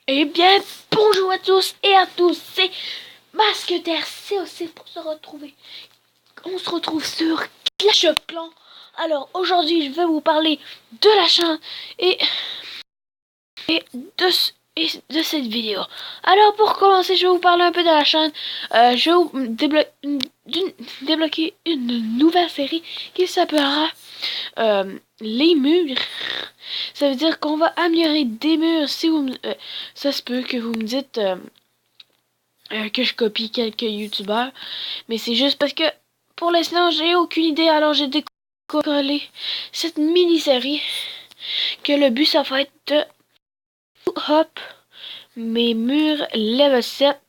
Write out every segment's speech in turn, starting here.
Eh bien, bonjour à tous et à tous, c'est Masquetaire COC pour se retrouver. On se retrouve sur Clash of Clans. Alors aujourd'hui, je vais vous parler de la chaîne et, et de cette vidéo. Alors pour commencer, je vais vous parler un peu de la chaîne. Je vais vous débloquer une nouvelle série qui s'appellera les murs. Ça veut dire qu'on va améliorer des murs. Si vous ça se peut que vous me dites que je copie quelques youtubeurs, mais c'est juste parce que pour l'instant j'ai aucune idée, alors j'ai décollé cette mini-série que le but ça va être de hop mes murs level 7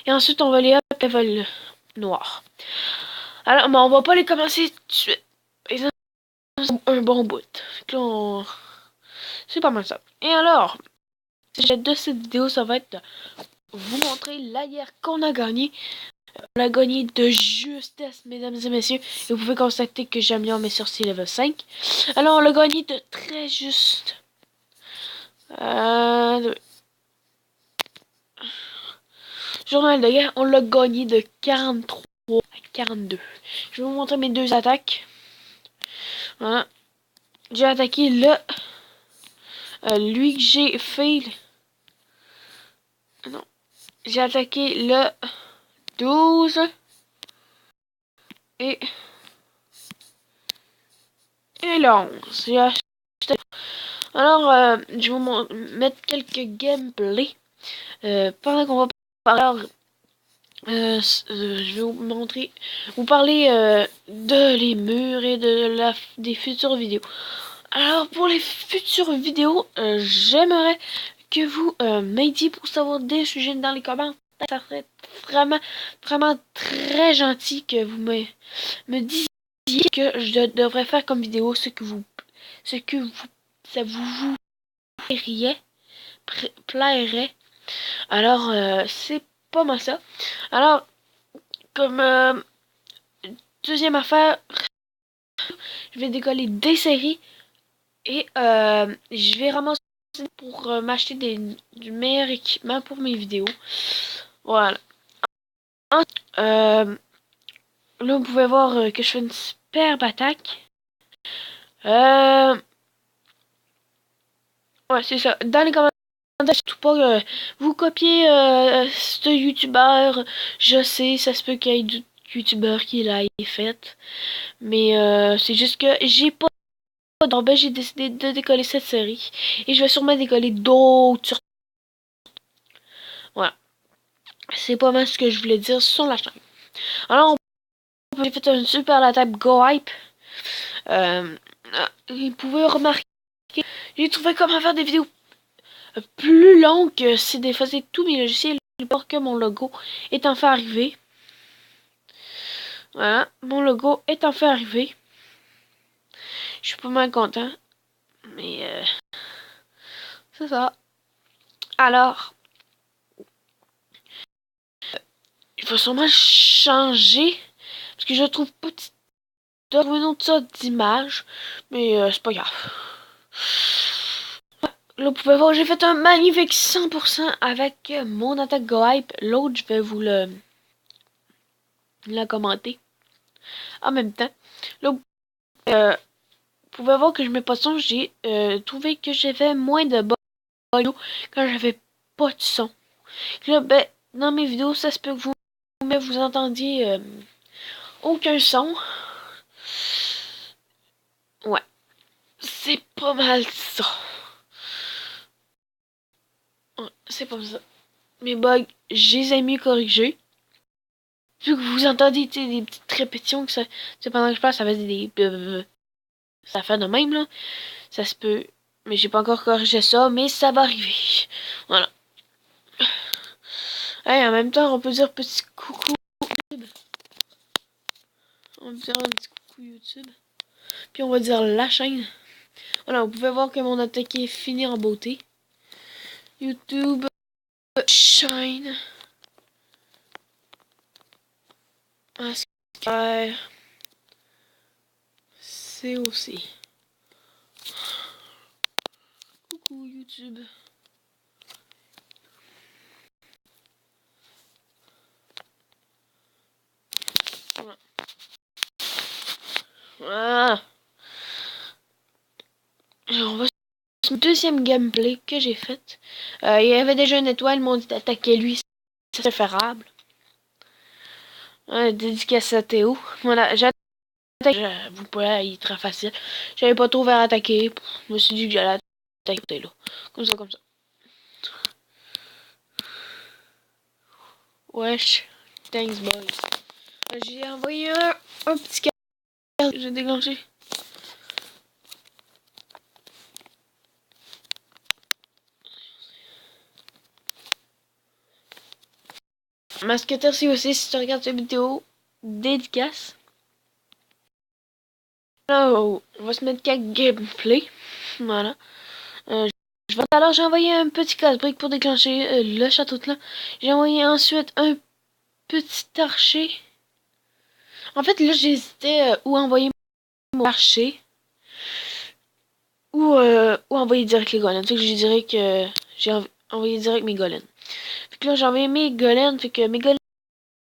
et ensuite on va les up level noir. Alors mais on va pas les commencer tout de suite. Ils ont un bon bout. C'est pas mal ça. Et alors, de cette vidéo, ça va être vous montrer la guerre qu'on a gagnée. On a gagné de justesse, mesdames et messieurs. Et vous pouvez constater que j'améliore mes sorties level 5. Alors, on l'a gagné de très juste. Journal de guerre, on l'a gagné de 43 à 42. Je vais vous montrer mes deux attaques. Voilà. J'ai attaqué lui que j'ai fait. Non. J'ai attaqué le 12. Et le 11. Alors, je vais vous mettre quelques gameplays. Pendant qu'on va parler, je vais vous parler de les murs et des futures vidéos. Alors, pour les futures vidéos, j'aimerais que vous m'aidiez pour savoir des sujets dans les commentaires. Ça serait vraiment, vraiment très gentil que vous me disiez que je devrais faire comme vidéo ce que vous, ça vous plairait. Alors, c'est pas mal ça. Alors, comme deuxième affaire, je vais décoller des séries et je vais ramasser pour m'acheter du meilleur équipement pour mes vidéos. Voilà. Là, vous pouvez voir que je fais une superbe attaque. Ouais, c'est ça. Dans les commentaires, surtout pas vous copiez ce youtubeur. Je sais, ça se peut qu'il y ait du youtubeur qui l'a fait. Mais c'est juste que j'ai pas d'ordre. J'ai décidé de décoller cette série. Et je vais sûrement décoller d'autres. Voilà. C'est pas mal ce que je voulais dire sur la chaîne. Alors, j'ai fait une super attaque Go Hype. Vous pouvez remarquer, j'ai trouvé comment faire des vidéos plus longues que si d'effacer tous mes logiciels pour que mon logo est enfin arrivé. Voilà, mon logo est enfin arrivé. Je suis pas mal content. Mais c'est ça. Alors, il faut sûrement changer. Parce que je trouve pas de autre ça d'image. Mais c'est pas grave. Là, vous pouvez voir, j'ai fait un magnifique 100% avec mon attaque Go Hype. L'autre, je vais vous le commenter en même temps. Là, vous pouvez voir que je mets pas de son. J'ai trouvé que j'avais moins de audio quand j'avais pas de son. Là, ben, dans mes vidéos, ça se peut que vous entendiez aucun son. Ouais, c'est pas mal ça. Ouais, c'est pas mal ça. Mes bugs, je les ai mieux corrigés. Vu que vous entendez des petites répétitions, que ça, pendant que je parle, ça fait ça fait de même, là. Ça se peut. Mais j'ai pas encore corrigé ça, mais ça va arriver. Voilà. Hey, en même temps, on peut dire petit coucou YouTube. On va dire un petit coucou YouTube. Puis on va dire la chaîne. Voilà, vous pouvez voir que mon attaque est finie en beauté. YouTube, chaîne. Masquer. COC. Coucou YouTube. Ah. On va sur le deuxième gameplay que j'ai fait. Il y avait déjà une étoile, ils m'ont dit d'attaquer lui, c'est préférable. Dédicace à Théo. Voilà, j'ai attaqué. Vous pouvez, il est très facile. J'avais pas trop vers attaquer. Je me suis dit que j'allais attaquer là. Comme ça, comme ça. Wesh. Thanks, boys. J'ai envoyé un petit carré que j'ai déclenché. Masqueteur, si aussi, si tu regardes cette vidéo, dédicace. Là, on va se mettre quelques gameplay. Voilà. Alors, j'ai envoyé un petit casse-brique pour déclencher le château de clan. J'ai envoyé ensuite un petit archer. En fait, là, j'hésitais où envoyer mon archer ou envoyer direct les golems. Fait que je dirais que j'ai envoyé direct mes golems. Fait que là, j'ai envoyé mes golems. Fait que mes golems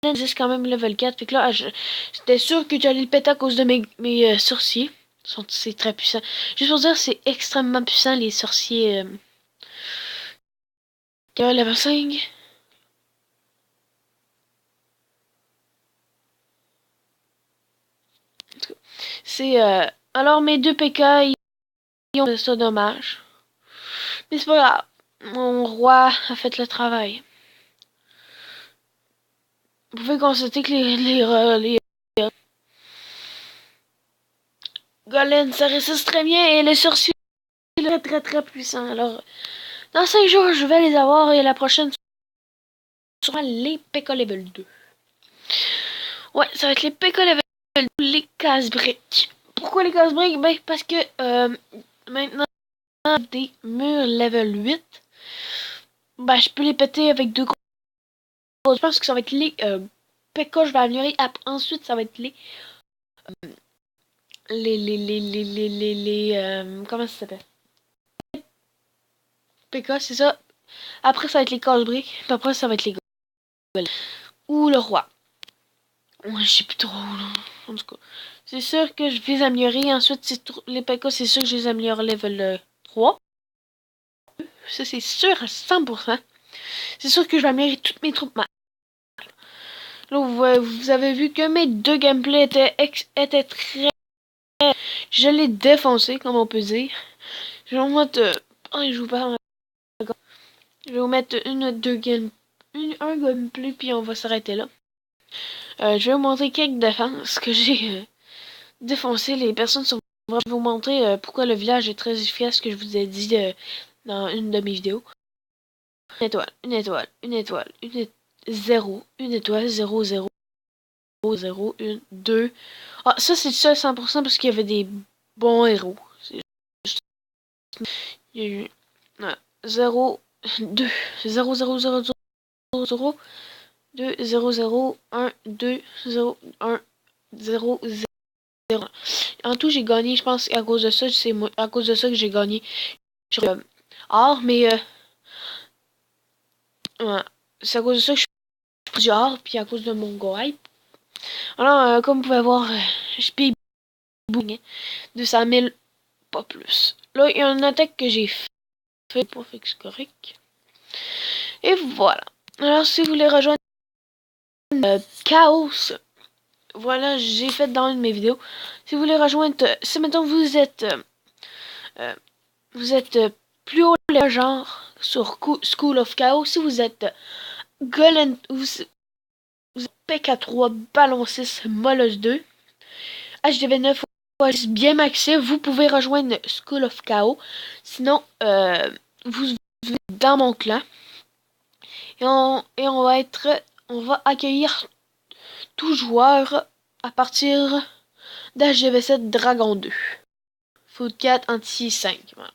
existent quand même level 4. Fait que là, j'étais sûr que j'allais le péter à cause de mes sorciers. C'est très puissant. Juste pour dire, c'est extrêmement puissant, les sorciers. Level 5. C'est alors mes deux PK ils ont ça dommage. Mais c'est pas grave. Mon roi a fait le travail. Vous pouvez constater que les golems ça résiste très bien et les sorciers sont très puissants. Alors dans 5 jours je vais les avoir et la prochaine sera les PK level 2. Ouais, ça va être les PK level 2, les casse-briques. Pourquoi les casse-briques? Ben parce que maintenant des murs level 8. Ben je peux les péter avec deux gros. Je pense que ça va être les PK je vais améliorer. Ensuite ça va être comment ça s'appelle? PK, c'est ça. Après, ça va être les casse-briques. Puis après, ça va être les golems. Ou le roi. Ouais, je sais plus trop, là. En tout cas, c'est sûr que je vais les améliorer. Ensuite, les PK, c'est sûr que je les améliore level 3. Ça, c'est sûr à 100%. C'est sûr que je vais améliorer toutes mes troupes. Là, vous avez vu que mes deux gameplays étaient très... Je l'ai défoncé, comme on peut dire. Je vais vous mettre... je vous parle. Je vais vous mettre un gameplay, puis on va s'arrêter là. Je vais vous montrer quelques défenses que j'ai défoncées. Les personnes sont... Je vais vous montrer pourquoi le village est très efficace, que je vous ai dit dans une de mes vidéos. Une étoile, une étoile, une étoile, zéro, une étoile, 0, 0, 0, 1, 2. Ah, ça c'est ça 100% parce qu'il y avait des bons héros. Il y a eu 0, 2, 0, 0, 0, 0, 0, 2, 0, 0, 1, 2, 0, 1, 0, 0. En tout, j'ai gagné, je pense, à cause de ça, c'est à cause de ça que j'ai gagné. Or, mais ouais, c'est à cause de ça que je suis or, puis à cause de mon go hype. Alors, comme vous pouvez voir, je paye beaucoup, 200 000, pas plus. Là, il y a une attaque que j'ai fait, pas fait que c'est correct. Et voilà. Alors, si vous voulez rejoindre Chaos, voilà, j'ai fait dans une de mes vidéos. Si vous voulez rejoindre, si maintenant vous êtes plus haut le genre sur School of Chaos, si vous êtes Golem, vous êtes PK3, Ballon 6, Molos 2, HDV9, bien maxé, vous pouvez rejoindre School of Chaos. Sinon, vous venez dans mon clan. Et on va accueillir tout joueur à partir d'HGV7 Dragon 2. Foot 4 anti 5. Voilà.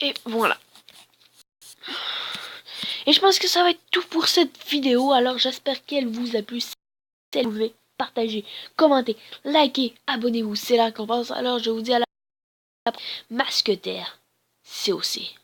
Et voilà. Et je pense que ça va être tout pour cette vidéo. Alors j'espère qu'elle vous a plu. Si vous pouvez partager, commenter, liker, abonnez-vous. C'est là qu'on pense. Alors je vous dis à la Masquetaire. C'est aussi.